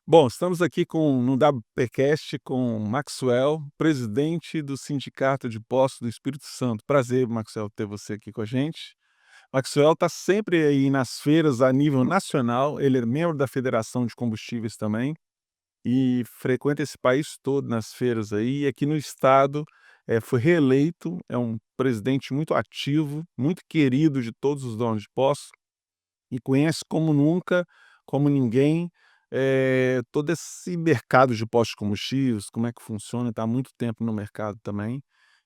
Bom, estamos aqui no WPcast com Maxwell, presidente do Sindicato de Postos do Espírito Santo. Prazer, Maxwell, ter você aqui com a gente. Maxwell está sempre aí nas feiras a nível nacional, ele é membro da Federação de Combustíveis também e frequenta esse país todo nas feiras aí. E aqui no estado, foi reeleito, é um presidente muito ativo, muito querido de todos os donos de postos e conhece como nunca, como ninguém, todo esse mercado de postos de combustíveis, como é que funciona, está há muito tempo no mercado também,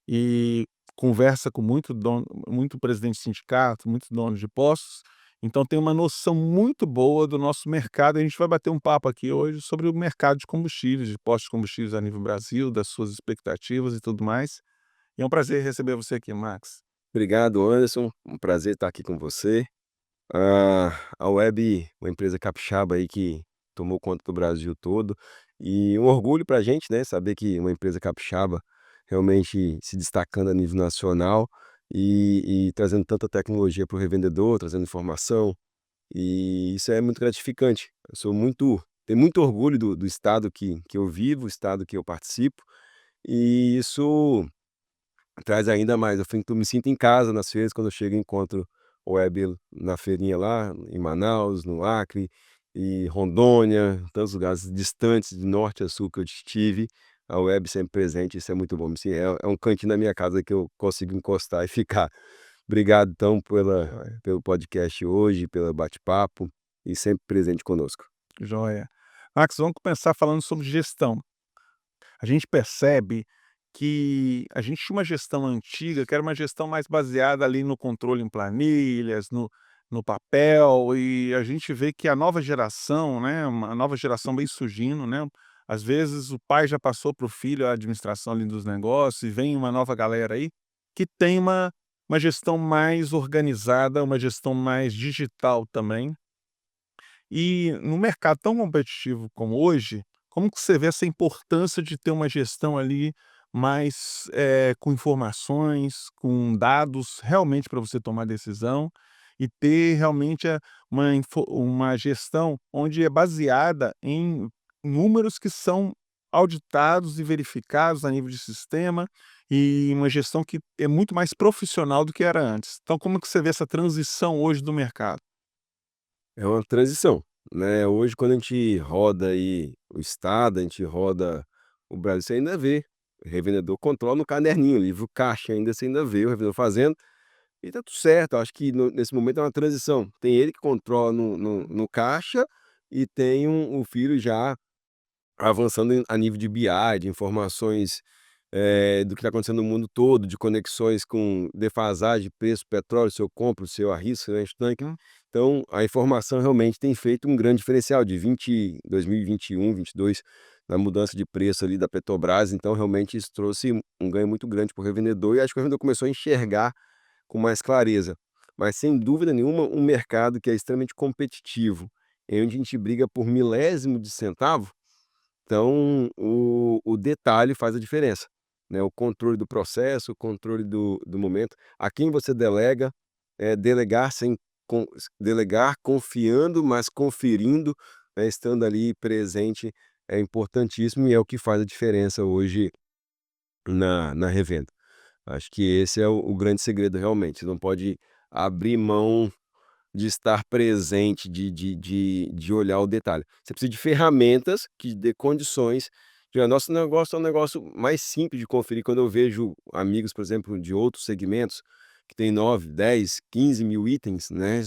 e conversa com muito presidente de sindicato, muitos donos de postos, então tem uma noção muito boa do nosso mercado. A gente vai bater um papo aqui hoje sobre o mercado de combustíveis, de postos de combustíveis a nível Brasil, das suas expectativas e tudo mais. E é um prazer receber você aqui, Max. Obrigado, Anderson. Um prazer estar aqui com você. A Web, uma empresa capixaba aí que tomou conta do Brasil todo, e um orgulho para a gente, né, saber que uma empresa capixaba realmente se destacando a nível nacional e trazendo tanta tecnologia para o revendedor, trazendo informação, e isso é muito gratificante. Eu tenho muito orgulho do estado que eu vivo, o estado que eu participo, e isso traz ainda mais. Eu me sinto em casa nas feiras quando eu chego e encontro o Web na feirinha lá em Manaus, no Acre e Rondônia, tantos lugares distantes de norte a sul que eu estive, a Web sempre presente, isso é muito bom. É um cantinho da minha casa que eu consigo encostar e ficar. Obrigado então Joia, pelo podcast hoje, pelo bate-papo e sempre presente conosco. joia. Max, vamos começar falando sobre gestão. A gente percebe que a gente tinha uma gestão antiga, que era uma gestão mais baseada ali no controle em planilhas, no papel, e a gente vê que a nova geração, né, uma nova geração vem surgindo, né, às vezes o pai já passou para o filho a administração ali dos negócios, e vem uma nova galera aí, que tem uma gestão mais organizada, uma gestão mais digital também. E no mercado tão competitivo como hoje, como que você vê essa importância de ter uma gestão ali mais, com informações, com dados realmente para você tomar decisão e ter realmente uma gestão onde é baseada em números que são auditados e verificados a nível de sistema, e uma gestão que é muito mais profissional do que era antes. Então como que você vê essa transição hoje do mercado? É uma transição, né, hoje quando a gente roda aí o estado, a gente roda o Brasil, você ainda vê revendedor controla no caderninho, livro caixa, ainda você ainda vê o revendedor fazendo, e tá tudo certo. Eu acho que nesse momento é uma transição, tem ele que controla no caixa e tem o filho já avançando a nível de BI, de informações, do que está acontecendo no mundo todo, de conexões com defasagem, preço, petróleo, se eu compro, se eu arrisco, se eu encho o tanque. Então, a informação realmente tem feito um grande diferencial de 2021, 22, na mudança de preço ali da Petrobras. Então, realmente isso trouxe um ganho muito grande para o revendedor, e acho que o revendedor começou a enxergar com mais clareza. Mas, sem dúvida nenhuma, um mercado que é extremamente competitivo, em onde a gente briga por milésimo de centavo, então, o detalhe faz a diferença, né, o controle do processo, o controle do momento, a quem você delega, delegar sem delegar confiando, mas conferindo, né, estando ali presente é importantíssimo e é o que faz a diferença hoje na revenda. Acho que esse é o grande segredo realmente, você não pode abrir mão de estar presente, de olhar o detalhe. Você precisa de ferramentas que dê condições de nosso negócio é um negócio mais simples de conferir. Quando eu vejo amigos, por exemplo, de outros segmentos, que tem 9, 10, 15 mil itens, né,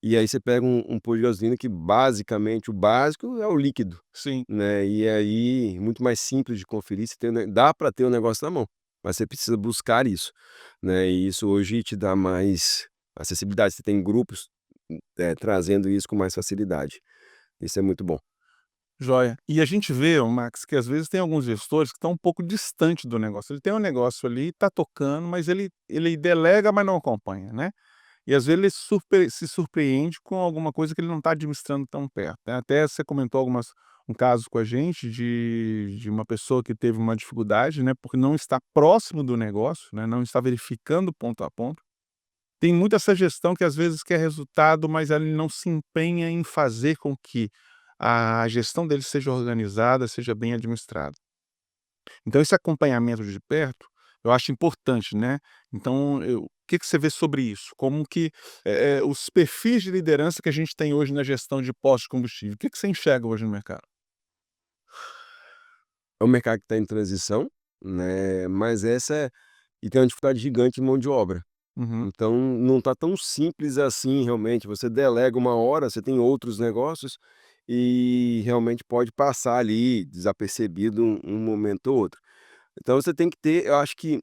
e aí você pega um posto de gasolina que basicamente o básico é o líquido, Sim. né, e aí muito mais simples de conferir, você tem dá para ter o negócio na mão, mas você precisa buscar isso, né, e isso hoje te dá mais acessibilidade. Você tem grupos trazendo isso com mais facilidade. Isso é muito bom. Joia. E a gente vê, ô Max, que às vezes tem alguns gestores que estão um pouco distante do negócio. Ele tem um negócio ali, está tocando, mas ele delega, mas não acompanha, né. E às vezes ele se surpreende com alguma coisa que ele não está administrando tão perto, né. Até você comentou um caso com a gente de uma pessoa que teve uma dificuldade, né, porque não está próximo do negócio, né, não está verificando ponto a ponto. Tem muito essa gestão que às vezes quer resultado, mas ele não se empenha em fazer com que a gestão deles seja organizada, seja bem administrada. Então esse acompanhamento de perto, eu acho importante, né. Então o que que você vê sobre isso? Como que, os perfis de liderança que a gente tem hoje na gestão de postos de combustível, o que que você enxerga hoje no mercado? É um mercado que está em transição, né, mas e tem uma dificuldade gigante de mão de obra. Uhum, Então não está tão simples assim realmente, você delega uma hora, você tem outros negócios, e realmente pode passar ali desapercebido um momento ou outro. Então você tem que ter, eu acho que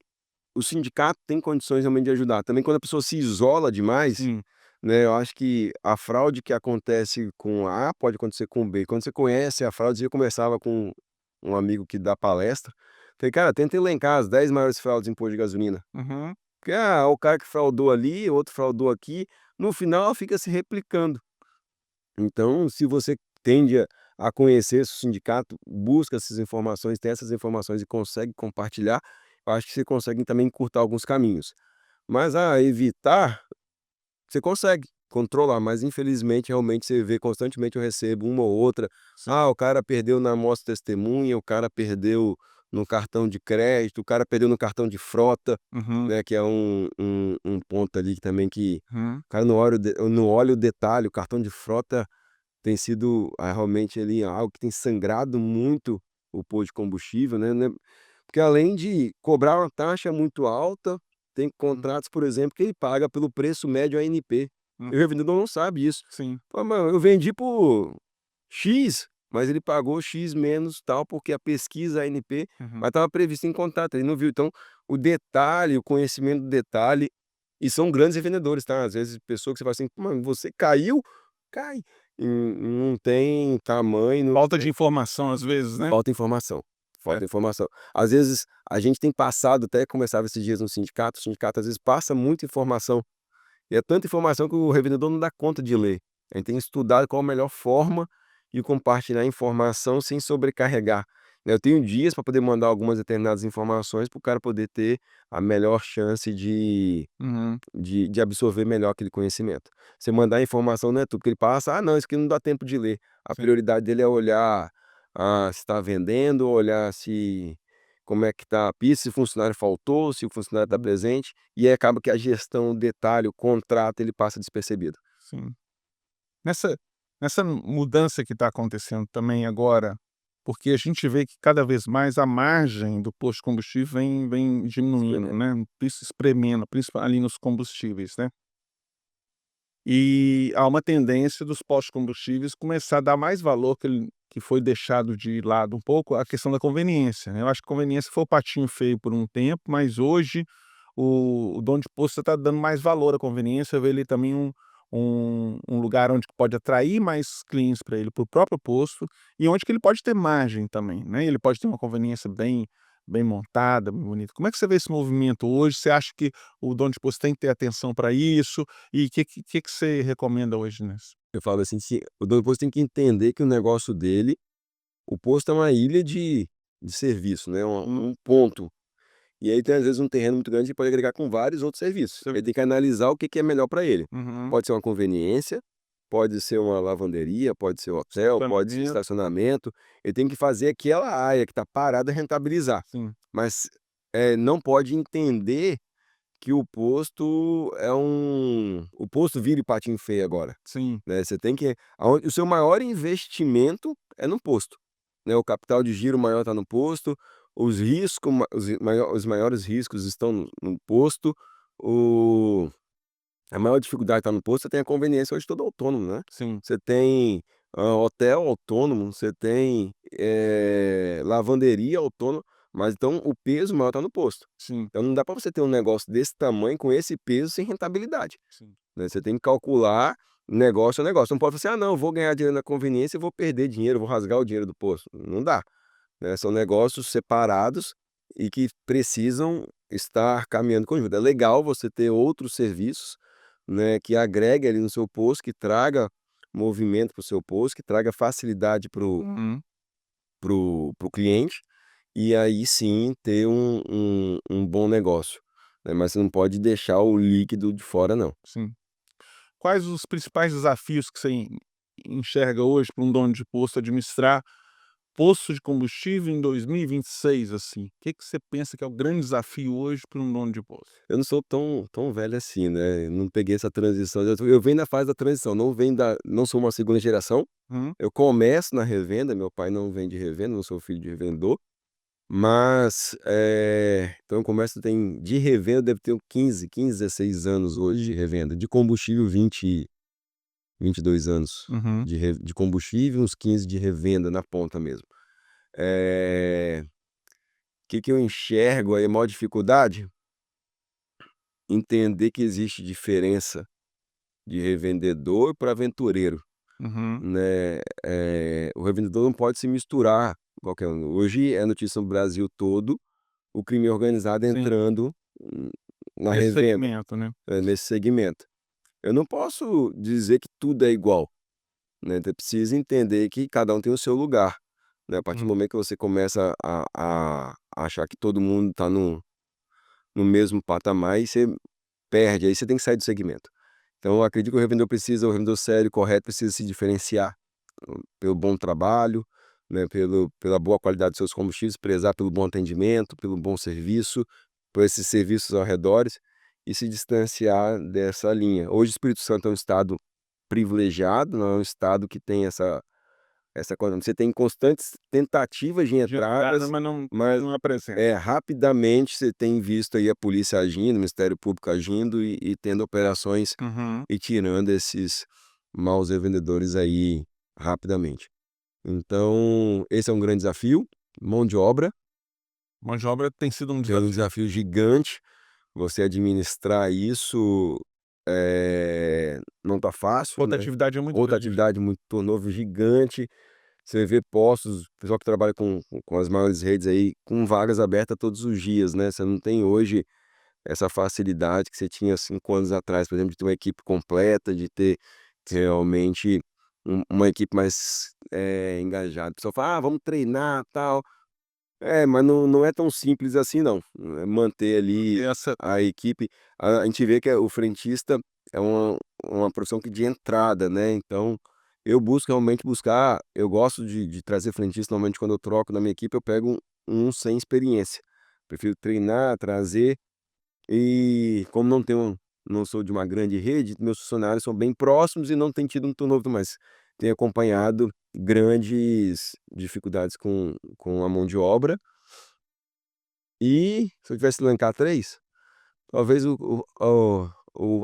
o sindicato tem condições realmente de ajudar. Também quando a pessoa se isola demais, sim. né, eu acho que a fraude que acontece com A pode acontecer com B. Quando você conhece a fraude, eu conversava com um amigo que dá palestra, falei: "Cara, tenta elencar as 10 maiores fraudes em posto de gasolina". Uhum, Porque, o cara que fraudou ali, outro fraudou aqui, no final fica se replicando. Então, se você tende a conhecer esse sindicato, busca essas informações, tem essas informações e consegue compartilhar, eu acho que você consegue também encurtar alguns caminhos. Mas, evitar, você consegue controlar, mas infelizmente, realmente, você vê constantemente, eu recebo uma ou outra: sim. o cara perdeu na amostra testemunha, o cara perdeu no cartão de crédito, o cara perdeu no cartão de frota, Uhum, né, que é um ponto ali que também que uhum, o cara não olha o detalhe, o cartão de frota tem sido, realmente ali algo que tem sangrado muito o posto de combustível, né, porque além de cobrar uma taxa muito alta, tem hum, contratos, por exemplo, que ele paga pelo preço médio ANP. hum, E o revendedor não sabe isso. sim. "Pô, mas eu vendi por X, mas ele pagou X menos tal, porque a pesquisa ANP, Uhum. mas estava previsto em contrato, ele não viu". Então, o detalhe, o conhecimento do detalhe, e são grandes revendedores, tá, às vezes pessoa que você fala assim: "Mano, você caiu?". Cai. Não tem tamanho, não Falta de tem, informação às vezes, né? falta informação, É. falta informação. Às vezes, a gente tem passado, até conversava esses dias no sindicato, o sindicato às vezes passa muita informação, e é tanta informação que o revendedor não dá conta de ler. A gente tem estudado qual a melhor forma de compartilhar informação sem sobrecarregar, né. Eu tenho dias para poder mandar algumas determinadas informações para o cara poder ter a melhor chance Uhum, de absorver melhor aquele conhecimento. Você mandar informação não é tudo, porque ele passa: não, isso aqui não dá tempo de ler". A sim. prioridade dele é olhar, se está vendendo, olhar se como é que está a pista, se o funcionário faltou, se o funcionário está Uhum, presente, e aí acaba que a gestão, o detalhe, o contrato, ele passa despercebido. sim. Nessa mudança que está acontecendo também agora, porque a gente vê que cada vez mais a margem do posto de combustível vem diminuindo, Experimento. né, isso espremendo, principal ali nos combustíveis, né. E há uma tendência dos postos de combustíveis começar a dar mais valor que foi deixado de lado um pouco, a questão da conveniência, né. Eu acho que conveniência foi o patinho feio por um tempo, mas hoje o dono de posto está dando mais valor à conveniência, vê ele também um lugar onde pode atrair mais clientes para ele, para o próprio posto, e onde que ele pode ter margem também, né, ele pode ter uma conveniência bem montada, bem bonita. Como é que você vê esse movimento hoje? Você acha que o dono de posto tem que ter atenção para isso? E que você recomenda hoje nisso? Eu falo assim, se o dono do posto tem que entender que o negócio dele, o posto é uma ilha de serviço, né, um ponto. E aí tem às vezes um terreno muito grande que pode agregar com vários outros serviços. Você Ele tem que analisar o que que é melhor para ele. uhum. Pode ser uma conveniência, pode ser uma lavanderia, pode ser hotel, pode ser Estacionamento, estacionamento. Ele tem que fazer aquela área que está parada rentabilizar. sim, Mas, não pode entender que o posto vira patinho feio agora, sim, né. Você tem que aonde o seu maior investimento é no posto, né, o capital de giro maior está no posto, os riscos ma os maiores riscos estão no posto, o a maior dificuldade está no posto, você tem a conveniência hoje todo autônomo, né. sim, Você tem, hotel autônomo, você tem, lavanderia autônoma, mas então o peso maior está no posto. sim, Então não dá para você ter um negócio desse tamanho, com esse peso, sem rentabilidade, sim, né. Você tem que calcular negócio a negócio, não pode falar assim: "Ah não, eu vou ganhar dinheiro na conveniência e vou perder dinheiro, vou rasgar o dinheiro do posto", não dá, né. São negócios separados e que precisam estar caminhando conjunto. É legal você ter outros serviços, né, que agregue ali no seu posto, que traga movimento para o seu posto, que traga facilidade uhum, para o cliente, e aí sim ter um bom negócio, né, mas você não pode deixar o líquido de fora não. sim. Quais os principais desafios que você enxerga hoje para um dono de posto administrar posto de combustível em 2026, assim? O que que você pensa que é o grande desafio hoje para um dono de posto? Eu não sou tão velho assim, né, não peguei essa transição, eu venho da fase da transição, não sou uma segunda geração, Hum, eu começo na revenda, meu pai não vem de revenda, não sou filho de revendedor, mas, então eu começo tem de revenda deve ter 15, 16 anos hoje de revenda, de combustível 22 anos uhum, de combustível, uns 15 de revenda na ponta mesmo. Que eu enxergo aí, a maior dificuldade? Entender que existe diferença de revendedor para aventureiro, uhum. né, o revendedor não pode se misturar qualquer um. Hoje é notícia no Brasil todo, o crime organizado Sim, entrando, na nesse revenda, segmento, né? nesse segmento. Eu não posso dizer que tudo é igual, né, você precisa entender que cada um tem o seu lugar, né, a partir do Hum, momento que você começa a achar que todo mundo está no mesmo patamar, aí você perde, aí você tem que sair do segmento. Então eu acredito que o revendedor sério, correto, precisa se diferenciar, pelo bom trabalho, né, pela boa qualidade dos seus combustíveis, prezar pelo bom atendimento, pelo bom serviço, por esses serviços ao redores e se distanciar dessa linha. Hoje o Espírito Santo é um estado privilegiado, não é um estado que tem essa coisa, você tem constantes tentativas de de entrada, entradas, mas não mas não apresenta. rapidamente você tem visto aí a polícia agindo, o Ministério Público agindo e tendo operações Uhum. e tirando esses maus revendedores aí rapidamente. Então, esse é um grande desafio, mão de obra, Mão de obra tem sido um é um desafio. desafio gigante, você administrar isso, não tá fácil, né. Rotatividade é muito Outra grande. atividade muito turnover gigante, você vê postos, pessoal que trabalha com as maiores redes aí, com vagas abertas todos os dias, né, você não tem hoje essa facilidade que você tinha 5 anos atrás, por exemplo, de ter uma equipe completa, de ter realmente uma equipe mais, engajada. O pessoal fala: "Ah, vamos treinar, tal". Mas não é tão simples assim não, manter ali Ter essa a equipe. A gente vê que o frentista é uma profissão que de entrada, né, então eu busco realmente buscar eu gosto de trazer frentista, normalmente quando eu troco na minha equipe eu pego um sem experiência. Prefiro treinar, trazer e como não sou de uma grande rede, meus funcionários são bem próximos e não tem tido um turnover, mas tenho acompanhado grandes dificuldades com a mão de obra. E se eu tivesse que elencar 3, talvez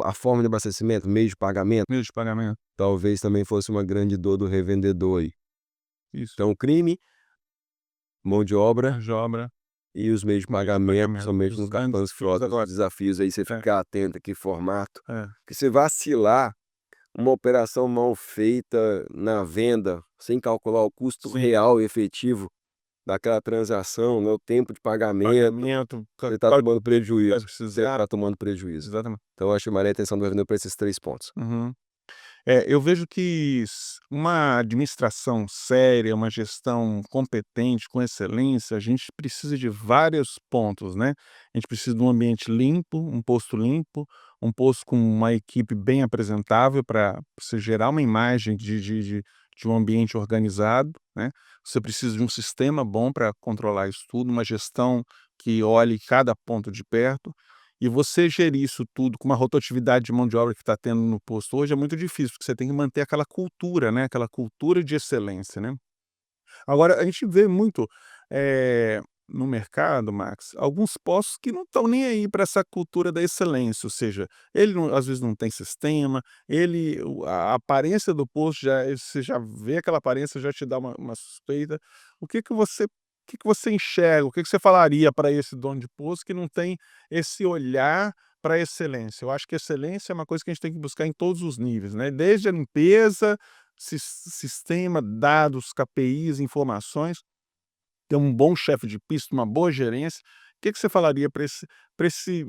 a forma de abastecimento, meio de pagamento, meio de pagamento. talvez também fosse uma grande dor do revendedor aí. Isso. Então crime, mão de Mão obra de obra, e os meios de meio de pagamento, pagamento. principalmente Os nos grandes cartões desafios frotas, os agora. desafios aí você É, ficar atento a que formato, é. porque você vacilar, uma operação mal feita na venda, sem calcular o custo Sim, real e efetivo daquela transação, né, o tempo de pagamento, pagamento, você está tomando prejuízo, vai você precisar está tomando prejuízo. exatamente. Então eu chamaria a atenção do vendedor para esses 3 pontos. Uhum. Eu vejo que uma administração séria, uma gestão competente, com excelência, a gente precisa de vários pontos, né? A gente precisa de um ambiente limpo, um posto com uma equipe bem apresentável para você gerar uma imagem de um ambiente organizado, né? Você precisa de um sistema bom para controlar isso tudo, uma gestão que olhe cada ponto de perto. E você gerir isso tudo com uma rotatividade de mão de obra que está tendo no posto hoje é muito difícil, porque você tem que manter aquela cultura, né, aquela cultura de excelência, né. Agora a gente vê muito, no mercado, Max, alguns postos que não estão nem aí para essa cultura da excelência, ou seja, ele não às vezes não tem sistema, ele a aparência do posto já você já vê aquela aparência, já te dá uma suspeita. O que que você enxerga, o que que você falaria para esse dono de posto que não tem esse olhar para a excelência? Eu acho que excelência é uma coisa que a gente tem que buscar em todos os níveis, né, desde a limpeza, sistema, dados, KPIs, informações, ter um bom chefe de pista, uma boa gerência. O que que você falaria para esse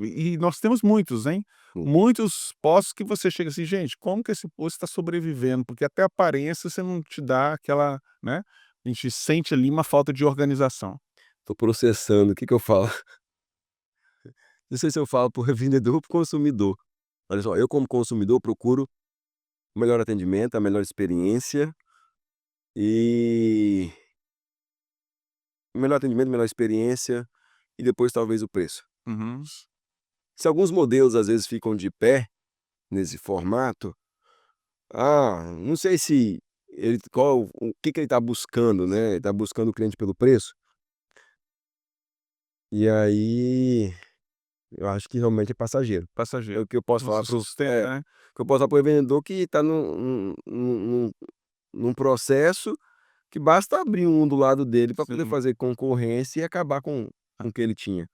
e nós temos muitos, hein, Hum. muitos postos que você chega assim: "Gente, como que esse posto está sobrevivendo?", porque até a aparência você não te dá aquela, né, a gente sente ali uma falta de organização. Tô processando, o que que eu falo? Não sei se eu falo para o revendedor ou para o consumidor. Olha só, eu como consumidor procuro o melhor atendimento, a melhor experiência e melhor atendimento, melhor experiência e depois talvez o preço. Uhum. Se alguns modelos às vezes ficam de pé nesse formato, não sei se ele qual o que que ele está buscando, né, ele está buscando o cliente pelo preço, e aí eu acho que realmente é passageiro. É Passageiro. o que eu posso Não falar se para o sustenta, né. que eu posso falar para o revendedor que está num processo que basta abrir um do lado dele para poder Sim. fazer concorrência e acabar com o que ele tinha,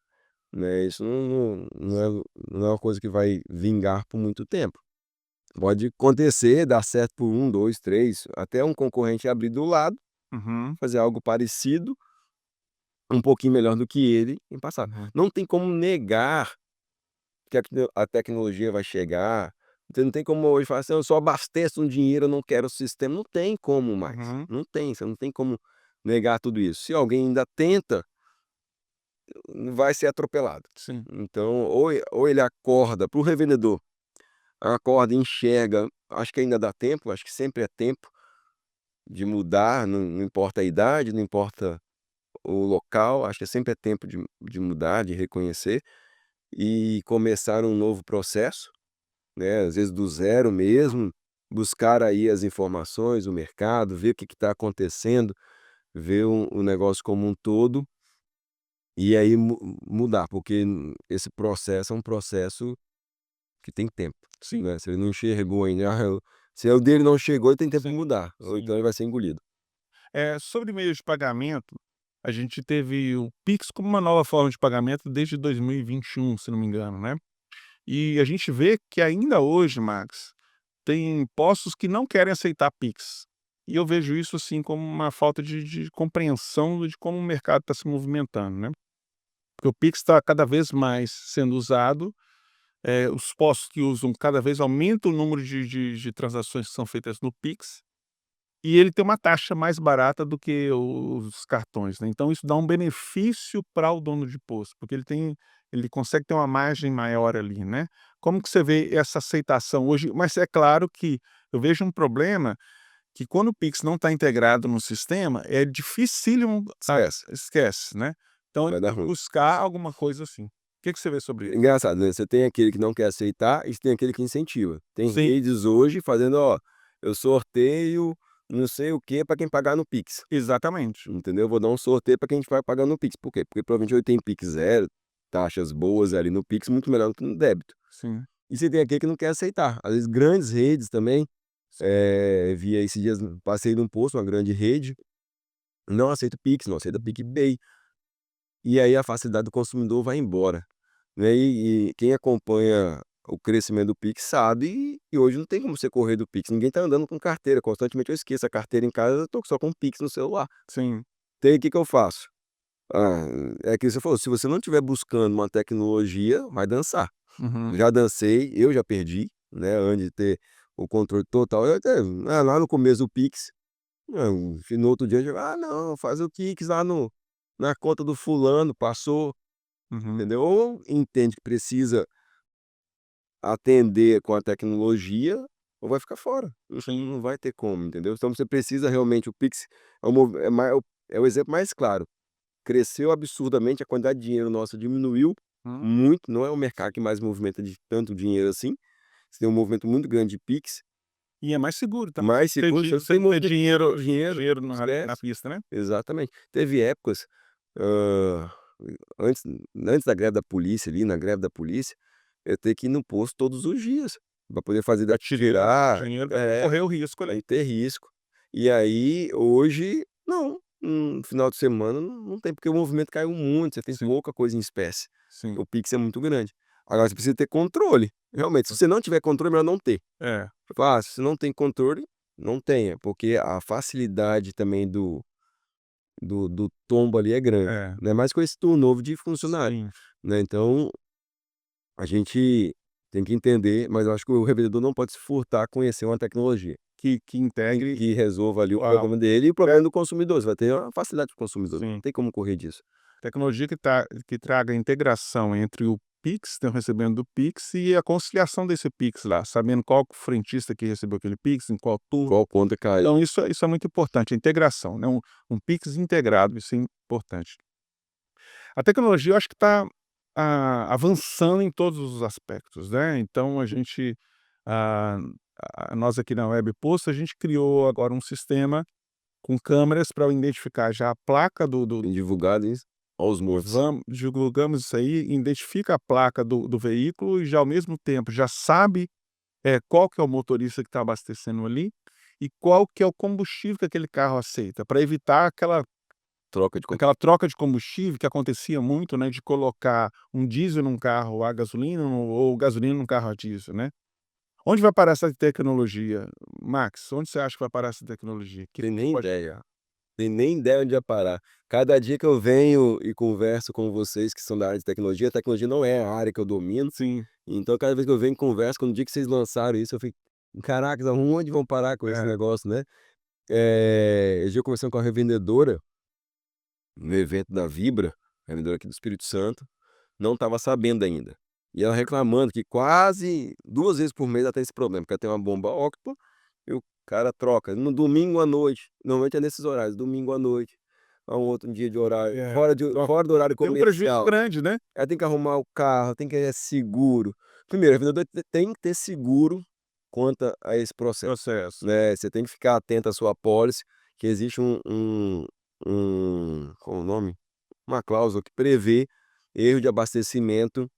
né, isso não é uma coisa que vai vingar por muito tempo. Pode acontecer, dar certo por 1, 2, 3, até um concorrente abrir do lado, Uhum. fazer algo parecido, um pouquinho melhor do que ele em passado. Uhum. Não tem como negar que a tecnologia vai chegar, você não tem como hoje falar assim: "Eu só abasteço um dinheiro, eu não quero o sistema", não tem como mais, Uhum. não tem, você não tem como negar tudo isso. Se alguém ainda tenta, vai ser atropelado. Sim. Então, ou ele acorda para o revendedor, acorda e enxerga, acho que ainda dá tempo, acho que sempre é tempo de mudar, não importa a idade, não importa o local, acho que sempre é tempo de mudar, de reconhecer e começar um novo processo, né, às vezes do zero mesmo, buscar aí as informações, o mercado, ver o que está acontecendo, ver o negócio como um todo, e aí mudar, porque esse processo é um processo que tem tempo, Sim. né, se ele não enxergou ainda, se o dele não chegou, ele tem tempo de Sim. mudar, ou Sim. então ele vai ser engolido. Sobre meios de pagamento, a gente teve o Pix como uma nova forma de pagamento desde 2021, se não me engano, né. E a gente vê que ainda hoje, Max, tem postos que não querem aceitar Pix. E eu vejo isso, assim, como uma falta de compreensão de como o mercado está se movimentando, né. Porque o Pix está cada vez mais sendo usado, os postos que usam cada vez aumenta o número de transações que são feitas no Pix, e ele tem uma taxa mais barata do que os cartões, né. Então isso dá um benefício para o dono de posto, porque ele consegue ter uma margem maior ali, né. Como que você vê essa aceitação hoje? Mas é claro que eu vejo um problema, que quando o Pix não está integrado no sistema, é dificílimo, Esquece, esquece, né. Então ele vai dar tem que ruim. buscar alguma coisa assim. O que que você vê sobre isso? Engraçado, né, você tem aquele que não quer aceitar e tem aquele que incentiva. Tem Sim, redes hoje fazendo: "Ó, eu sorteio não sei o que para quem pagar no Pix", exatamente. entendeu? "Vou dar um sorteio para quem a gente vai pagar no Pix", por quê? Porque provavelmente ele tem Pix zero, taxas boas ali no Pix, muito melhor do que no débito. Sim, E você tem aquele que não quer aceitar. Às vezes grandes redes também, vi aí esses dias, passei num posto, uma grande rede, não aceita o Pix, não aceita PicPay, e aí a facilidade do consumidor vai embora. Né, e quem acompanha o crescimento do Pix sabe que hoje não tem como você correr do Pix, ninguém tá andando com carteira, constantemente eu esqueço a carteira em casa, eu tô só com o Pix no celular. sim. Então aí o que que eu faço? Ah, é aquilo que você falou, se você não estiver buscando uma tecnologia, vai dançar. Uhum, Já dancei, eu já perdi, né, antes de ter o controle total, eu até lá no começo do Pix, no outro dia eu digo: não, faz o Pix lá no na conta do fulano, passou", uhum. entendeu? Ou entende que precisa atender com a tecnologia, ou vai ficar fora. Não vai ter como, entendeu? Então você precisa realmente o Pix é o mov é mai é o exemplo mais claro. Cresceu absurdamente, a quantidade de dinheiro nossa diminuiu Hum. muito, não é o mercado que mais movimenta de tanto dinheiro assim. Você tem um movimento muito grande de Pix, E é mais seguro também, mas seguro, você não você tem não ter movimento de dinheiro dinheiro, dinheiro na esquece. pista, né. Exatamente. Teve épocas, hã, antes antes da greve da polícia ali, na greve da polícia, eu ter que ir no posto todos os dias, para poder fazer Pra tirar o tirar dinheiro para não correr o risco ali. aí ter risco. E aí, hoje, não, final de semana não tem, porque o movimento caiu muito, você tem Sim, pouca coisa em espécie. sim. O Pix é muito grande. Agora você precisa ter controle, realmente, se você não tiver controle, é melhor não ter. É, Se você não tem controle, não tenha, porque a facilidade também do tombo ali é grande, é. ainda mais com esse tool novo de funcionário, Sim. né, então a gente tem que entender, mas eu acho que o revendedor não pode se furtar a conhecer uma tecnologia Que que integre que resolva ali o a problema dele e o problema do consumidor, você vai ter uma facilidade para o consumidor, não sim. tem como correr disso. Tecnologia que traga integração entre o Pix, tem o recebendo do Pix e a conciliação desse Pix lá, sabendo qual que o frentista que recebeu aquele Pix, em qual turno. Qual conta cai. Então isso é muito importante, a integração, né, um Pix integrado, isso é importante. A tecnologia eu acho que está avançando em todos os aspectos, né, então a gente, ah, nós aqui na Web Post, a gente criou agora um sistema com câmeras para identificar já a placa do Tem divulgado isso aos montes. divulgamos isso aí, identifica a placa do veículo e já ao mesmo tempo já sabe, qual que é o motorista que está abastecendo ali, e qual que é o combustível que aquele carro aceita, para evitar Troca de con aquela troca de combustível que acontecia muito, né, de colocar um diesel num carro a gasolina ou gasolina num carro a diesel, né. Onde vai parar essa tecnologia, Max? Onde você acha que vai parar essa tecnologia? Que tem nem pode ideia. Tem nem ideia onde ia parar. Cada dia que eu venho e converso com vocês que são da área de tecnologia, a tecnologia não é a área que eu domino, sim, então cada vez que eu venho e converso, quando o dia que vocês lançaram isso, eu fico: "Caracas, aonde vão parar com esse é, negócio, né?". Esse dia eu conversando com a revendedora, no evento da Vibra, revendedora aqui do Espírito Santo, não estava sabendo ainda. E ela reclamando que quase 2 vezes por mês ela tem esse problema, porque ela tem uma bomba Octo e o cara troca no domingo à noite, normalmente é nesses horários, domingo à noite, a um outro dia de horário, é. Então, fora do horário tem um prejuízo comercial. grande, né. Aí tem que arrumar o carro, tem que seguro. Primeiro, a vendedor tem que ter seguro quanto a esse processo, Processo. né, você tem que ficar atento à sua pólice, que existe qual o nome? Uma cláusula que prevê erro de abastecimento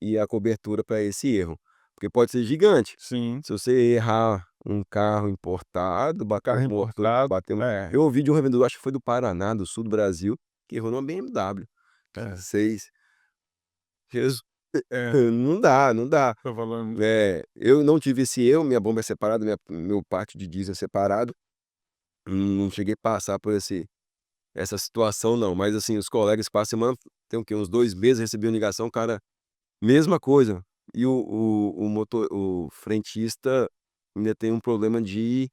e a cobertura para esse erro, porque pode ser gigante. Sim, Se você errar um carro importado, bater carro um motor, importado. bater um É, eu ouvi de um revendedor, acho que foi do Paraná, do sul do Brasil, que errou numa BMW é, 6. Jesus, é, não dá, não dá. tô falando Eu não tive esse erro, minha bomba é separada, meu pátio de diesel é separado, não cheguei a passar por essa situação não, mas assim, os colegas que passam semana, tem o quê? Uns 2 meses, recebi uma ligação, o cara mesma coisa. E o frentista ainda tem um problema de,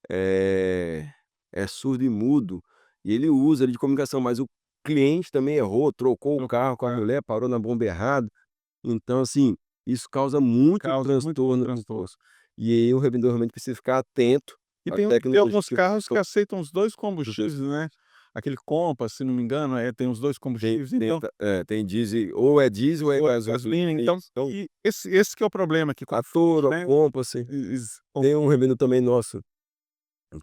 eh, é surdo e mudo, e ele usa ali de comunicação, mas o cliente também errou, trocou o no carro com a é, mulher, parou na bomba errada. Então assim, isso causa muito causa muito transtorno para o transtorno. posto. E aí o revendedor realmente precisa ficar atento E à tem tecnologia alguns que carros que to aceitam os 2 combustíveis, né. Aquele Compass, se não me engano, tem os 2 combustíveis, então tem diesel ou é ou é gasolina, gasolina, então isso. Então, e esse que é o problema que a confunde, Toro, a né. Compass. Ex Tem um revendedor também nosso,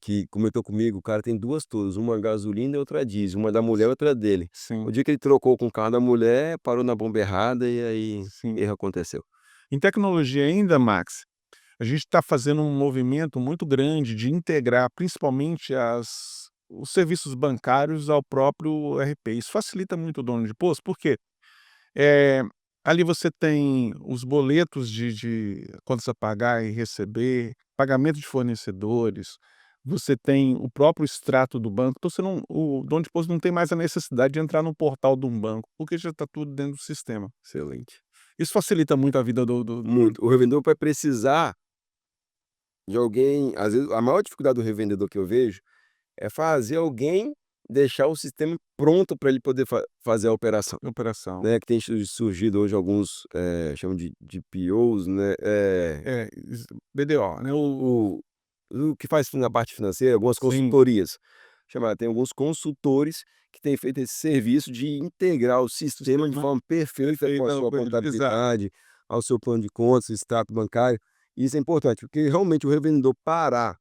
que comentou comigo, o cara tem 2 Toros, uma gasolina e outra diesel, uma da mulher e outra dele. O sim, dia que ele trocou com o carro da mulher, parou na bomba errada e aí sim. erro aconteceu. Em tecnologia ainda, Max, a gente está fazendo um movimento muito grande de integrar principalmente os serviços bancários ao próprio ERP. Isso facilita muito o dono de posto, porque eh, ali você tem os boletos de contas a pagar e receber, pagamento de fornecedores, você tem o próprio extrato do banco, então você não o dono de posto não tem mais a necessidade de entrar no portal de um banco, porque já está tudo dentro do sistema. Excelente. Isso facilita muito a vida do Muito. O revendedor vai precisar de alguém, às vezes a maior dificuldade do revendedor que eu vejo, é fazer alguém deixar o sistema pronto para ele poder fazer a operação, operação. né, que tem surgido hoje alguns, chamam de POs, né, BDO, né, o que faz na parte financeira, algumas sim, consultorias, tem alguns consultores que têm feito esse serviço de integrar o sistema de sistema forma perfeita com a perfeita, sua exato, contabilidade, ao seu plano de contas, extrato bancário. Isso é importante, porque realmente o revendedor parar,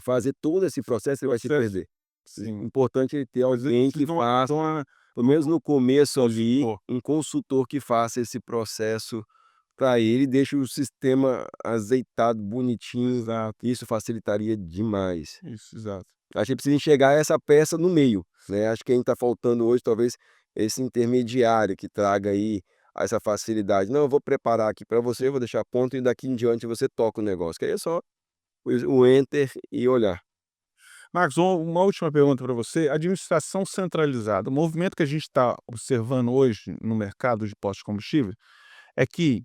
fazer todo esse processo, ele vai se processo perder. sim. Importante ele ter Mas ele alguém precisa que de uma faça, de uma pelo menos no começo ali, consultor. um consultor que faça esse processo para ele, deixe o sistema azeitado, bonitinho, Exato, isso facilitaria demais. isso, exato. Acho que precisa enxergar essa peça no meio, né, acho que ainda está faltando hoje talvez esse intermediário que traga aí essa facilidade. "Não, eu vou preparar aqui para você, vou deixar pronto e daqui em diante você toca o negócio", que aí é só o enter e olhar. Marcos, uma última pergunta para você, administração centralizada, o movimento que a gente está observando hoje no mercado de postos de combustível, é que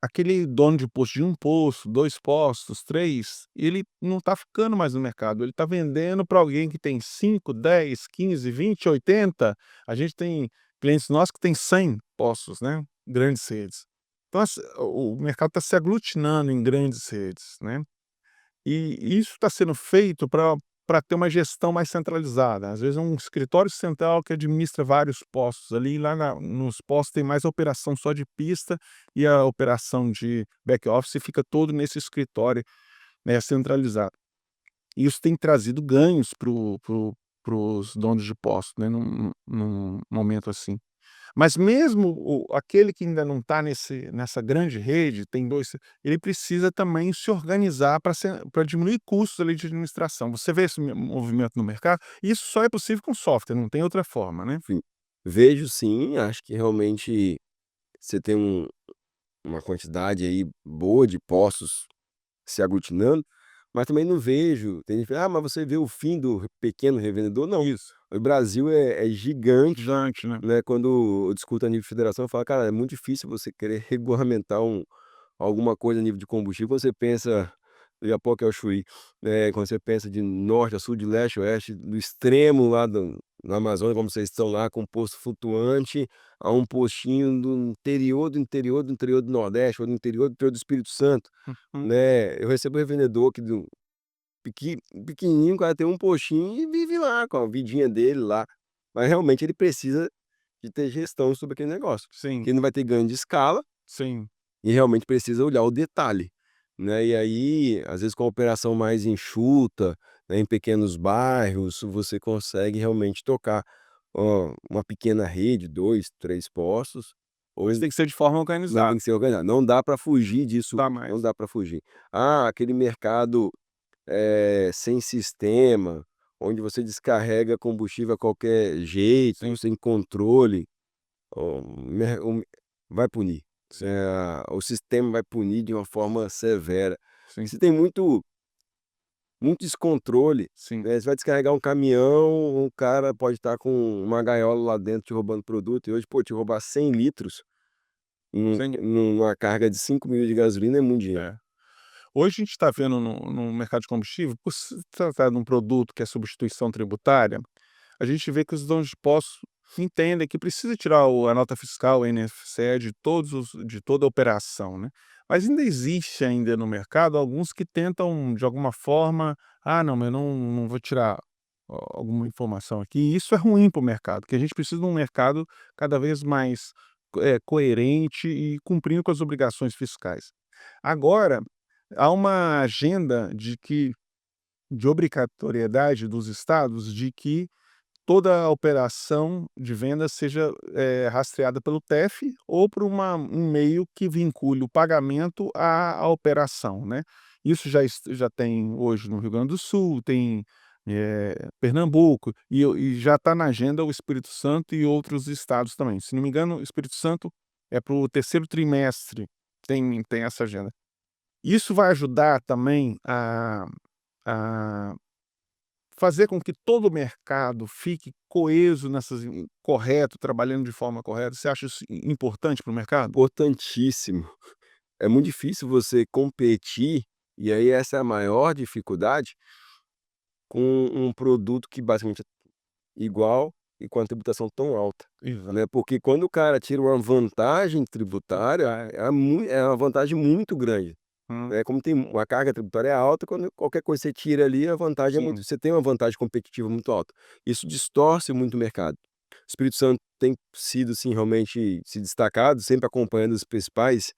aquele dono de posto de 1 posto, 2 postos, 3, ele não está ficando mais no mercado, ele está vendendo para alguém que tem 5, 10, 15, 20, 80. A gente tem clientes nossos que tem 100 postos, né. grandes redes. Então o mercado está se aglutinando em grandes redes, né. E isso está sendo feito para ter uma gestão mais centralizada. Às vezes é um escritório central que administra vários postos ali, lá nos postos tem mais a operação só de pista e a operação de back office fica todo nesse escritório, né, centralizado. E isso tem trazido ganhos para os donos de posto, né, num momento assim. Mas mesmo aquele que ainda não está nessa grande rede, tem 2, ele precisa também se organizar para diminuir custos ali de administração. Você vê esse movimento no mercado? Isso só é possível com software, não tem outra forma, né. Enfim, vejo sim, acho que realmente você tem uma quantidade aí boa de postos se aglutinando, mas também não vejo, tem gente que fala: "Ah, mas você vê o fim do pequeno revendedor?" Não, Isso, o Brasil é gigante, gigante, né. né, quando eu discuto a nível de federação, eu falo: "Cara, é muito difícil você querer regulamentar alguma coisa a nível de combustível", quando você pensa do Iapoque ao Chuí, quando você pensa de norte a sul, de leste a oeste, do extremo lá do Amazonas, como vocês estão lá com um posto flutuante, a um postinho do interior, do interior, do interior do Nordeste, ou do interior do Espírito Santo, Uhum. né. Eu recebo revendedor aqui do pequenininho, o cara tem um postinho e vive lá com a vidinha dele lá, mas realmente ele precisa de ter gestão sobre aquele negócio, Sim, que não vai ter ganho de escala sim, e realmente precisa olhar o detalhe, né. E aí, às vezes com a operação mais enxuta, né, em pequenos bairros, você consegue realmente tocar, uma pequena rede, 2 3 postos, mas ou tem que ser de forma não tem organizada, que ser organizado, não dá para fugir disso, dá não mais. dá para fugir. Ah, aquele mercado, sem sistema, onde você descarrega combustível a qualquer jeito, Sim, sem controle, o vai punir, sim, o sistema vai punir de uma forma severa. sim, Se tem muito descontrole, sim, né, você vai descarregar um caminhão, um cara pode estar com uma gaiola lá dentro te roubando produto e hoje, pô, te roubar 100 litros sim, numa carga de 5.000 de gasolina é muito dinheiro. é. Hoje a gente está vendo no mercado de combustível, por se tratar de um produto que é substituição tributária, a gente vê que os donos de postos entendem que precisa tirar a nota fiscal, o INFCE de toda a operação, né. Mas ainda existe ainda no mercado alguns que tentam de alguma forma: "Ah não, mas eu não vou tirar alguma informação aqui", e isso é ruim para o mercado, porque a gente precisa de um mercado cada vez mais, coerente e cumprindo com as obrigações fiscais. Agora, há uma agenda de obrigatoriedade dos estados de que toda a operação de venda seja, rastreada pelo TEF ou por um meio que vincule o pagamento à operação, né. Isso já tem hoje no Rio Grande do Sul, tem, Pernambuco, e já está na agenda o Espírito Santo e outros estados também. Se não me engano, o Espírito Santo é para o terceiro trimestre, tem essa agenda. Isso vai ajudar também a fazer com que todo o mercado fique coeso correto, trabalhando de forma correta. Você acha isso importante para o mercado? Importantíssimo. É muito difícil você competir, e aí essa é a maior dificuldade, com um produto que basicamente é igual e com a tributação tão alta, Exato. né, porque quando o cara tira uma vantagem tributária, é uma vantagem muito grande, Hum, né, como tem uma carga tributária alta, quando qualquer coisa que você tira ali, a vantagem é muito, sim. você tem uma vantagem competitiva muito alta. Isso distorce muito o mercado. O Espírito Santo tem sido, sim, realmente se destacado, sempre acompanhando as principais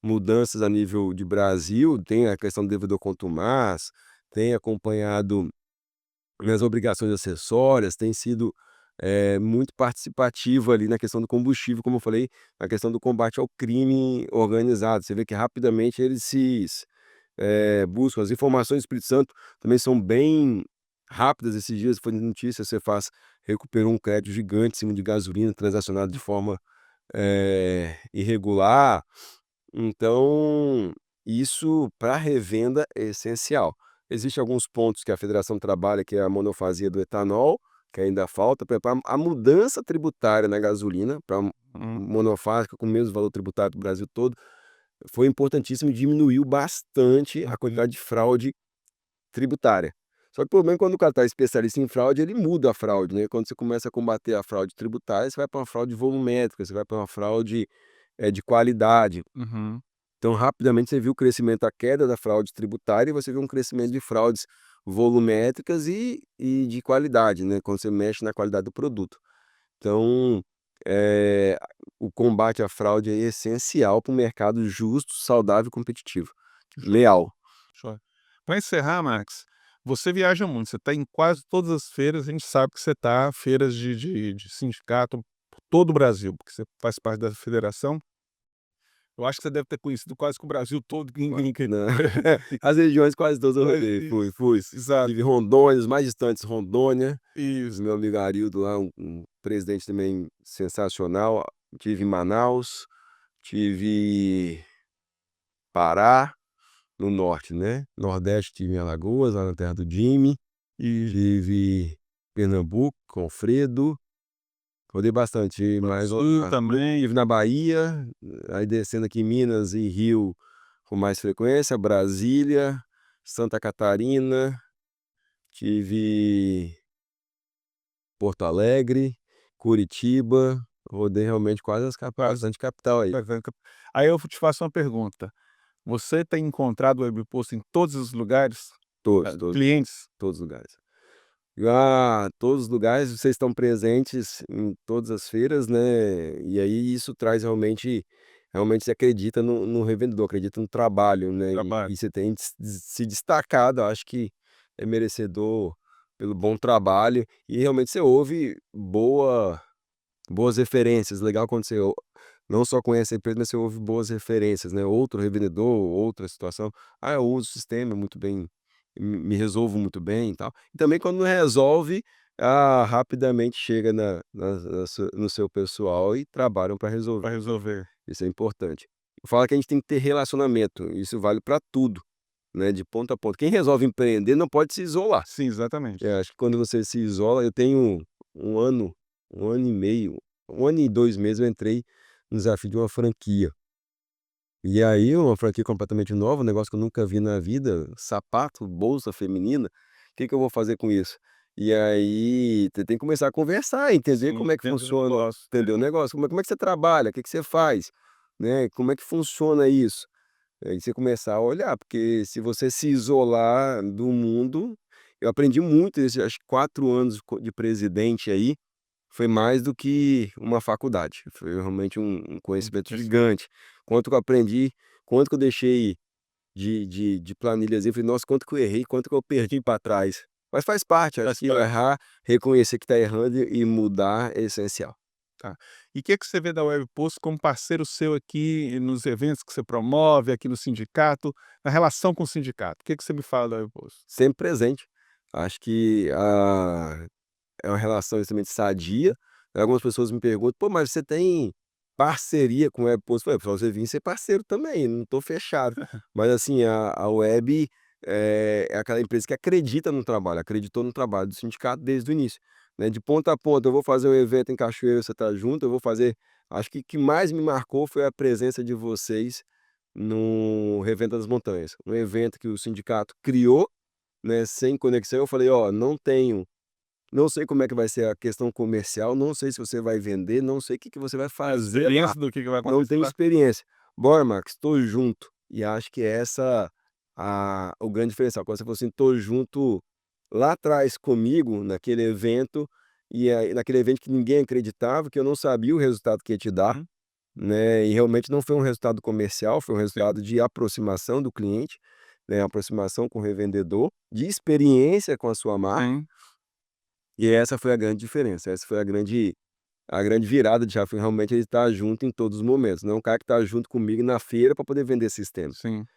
mudanças a nível de Brasil, tem a questão do devedor contumaz, tem acompanhado as obrigações acessórias, tem sido, muito participativo ali na questão do combustível, como eu falei, na questão do combate ao crime organizado. Você vê que rapidamente eles buscam. As informações do Espírito Santo também são bem rápidas. Esses dias foi notícia, a Cefaz recuperou um crédito gigante em cima de gasolina transacionada de forma, irregular. Então, isso para revenda é essencial. Existem alguns pontos que a federação trabalha, que é a monofasia do etanol, que ainda falta, por exemplo, a mudança tributária na gasolina para Hum, monofásica com o mesmo valor tributário do Brasil todo, foi importantíssimo e diminuiu bastante a uhum. quantidade de fraude tributária. Só que o problema é quando o cara tá especialista em fraude, ele muda a fraude, né, quando você começa a combater a fraude tributária, você vai para uma fraude volumétrica, você vai para uma fraude, é de qualidade. Uhum. Então rapidamente você viu o crescimento, a queda da fraude tributária e você viu um crescimento de fraudes volumétricas e de qualidade, né, quando você mexe na qualidade do produto. Então, eh, o combate à fraude é essencial para um mercado justo, saudável e competitivo, leal. Joia. Para encerrar, Max, você viaja muito, você está em quase todas as feiras, a gente sabe que você está feiras de sindicato por todo o Brasil, porque você faz parte da federação. Eu acho que você deve ter conhecido quase que o Brasil todo que Né. As regiões quase todas eu rodei, fui, isso, fui. exato, Tive Rondônia, os mais distantes Rondônia, isso. meu amigo Arildo lá, um presidente também sensacional. Tive em Manaus, tive Pará, no norte, né, nordeste tive em Alagoas, lá na terra do Jimmy, E tive Pernambuco, Confredo, rodei bastante, no mas sul também. tive na Bahia, aí descendo aqui em Minas e Rio com mais frequência, Brasília, Santa Catarina, tive Porto Alegre, Curitiba, rodei realmente quase Quase. bastante capital aí, Aí eu te faço uma pergunta, você tem encontrado o Webpost em todos os lugares? todos, todos, Clientes? todos os lugares. Todos os lugares vocês estão presentes em todas as feiras, né, e aí isso traz realmente você acredita no revendedor, acredita no trabalho, né, Trabalho. e você tem se destacado, acho que é merecedor pelo bom trabalho e realmente você ouve boas referências, legal quando você não só conhece a empresa, mas você ouve boas referências, né, outro revendedor, outra situação, "Ah, eu uso o sistema muito bem, me resolvo muito bem e tal". E também quando não resolve, rapidamente chega na sua no seu pessoal e trabalham para resolver, Para resolver. isso é importante. Fala que a gente tem que ter relacionamento, isso vale para tudo, né, de ponta a ponta. Quem resolve empreender não pode se isolar. Sim, exatamente. Acho que quando você se isola eu tenho um ano, um ano e meio, um ano e 2 meses eu entrei no desafio de uma franquia. E aí uma franquia completamente nova, um negócio que eu nunca vi na vida, sapato, bolsa feminina, que eu vou fazer com isso? E aí você tem que começar a conversar, entender Sim, como é que dentro do funciona, negócio. entender o negócio, como é que você trabalha, o que você faz, né, como é que funciona isso? Aí você começar a olhar, porque se você se isolar do mundo eu aprendi muito esse acho que 4 anos de presidente aí, foi mais do que uma faculdade, foi realmente um conhecimento gigante. Quanto que eu aprendi, quanto que eu deixei de planilhazinha, falei: "Nossa, quanto que eu errei, quanto que eu perdi para trás". Mas faz parte, acho Faz que parte. errar, reconhecer que está errando e mudar é essencial. Tá. E o que você vê da Webpost como parceiro seu aqui nos eventos que você promove, aqui no sindicato, na relação com o sindicato? O que você me fala da Webpost? Sempre presente. Acho que é uma relação extremamente sadia. Algumas pessoas me perguntam: "Pô, mas você tem parceria com o Web?" Post, falei: "Pra você vir ser parceiro também, não estou fechado". Mas assim, a Web é aquela empresa que acredita no trabalho, acreditou no trabalho do sindicato desde o início, né, de ponta a ponta. Eu vou fazer um evento em Cachoeira, você está junto, eu vou fazer acho que o que mais me marcou foi a presença de vocês no Revenda das Montanhas, um evento que o sindicato criou, né, sem conexão. Eu falei: "Ó, não sei como é que vai ser a questão comercial, não sei se você vai vender, não sei o que você vai fazer lá, Experiência do que vai não acontecer tenho lá? experiência. Bora Max, estou junto". E acho que essa o grande diferencial, quando você falou assim: "Tô junto", lá atrás comigo naquele evento, e aí naquele evento que ninguém acreditava, que eu não sabia o resultado que ia te dar, Uhum. né, e realmente não foi um resultado comercial, foi um Sim, resultado de aproximação do cliente, né, aproximação com o revendedor, de experiência com a sua marca. sim, E essa foi a grande diferença, essa foi a grande virada de chave, foi realmente ele estar junto em todos os momentos, não é um cara que está junto comigo na feira para poder vender sistema. sim.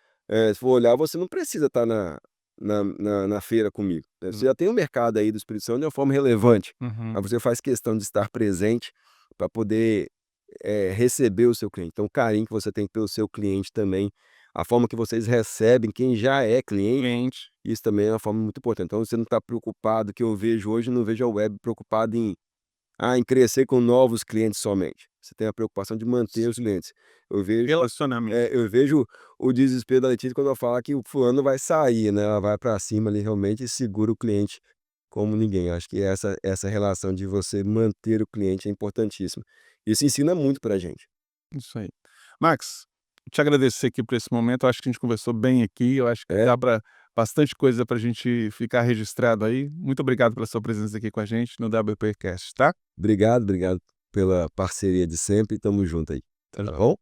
Se for olhar, você não precisa estar na feira comigo, né, você Hum, já tem o mercado aí do Espírito Santo de uma forma relevante, uhum. mas você faz questão de estar presente para poder, receber o seu cliente. Então o carinho que você tem pelo seu cliente também, a forma que vocês recebem quem já é cliente, Cliente. isso também é uma forma muito importante. Então você não está preocupado, que eu vejo hoje, não vejo a web preocupada em crescer com novos clientes somente. Você tem a preocupação de manter os Sim. clientes. Eu vejo Relacionamento. eu vejo o desespero da Letícia quando ela fala que o fulano vai sair, né, ela vai para cima ali realmente e segura o cliente como ninguém. Acho que essa relação de você manter o cliente é importantíssima. Isso ensina muito pra gente. Isso aí. Max, te agradecer aqui por esse momento, eu acho que a gente conversou bem aqui, eu acho que É, dá para bastante coisa para a gente ficar registrado aí. Muito obrigado pela sua presença aqui com a gente no WPcast, tá? obrigado pela parceria de sempre, tamo junto aí, tá Até bom?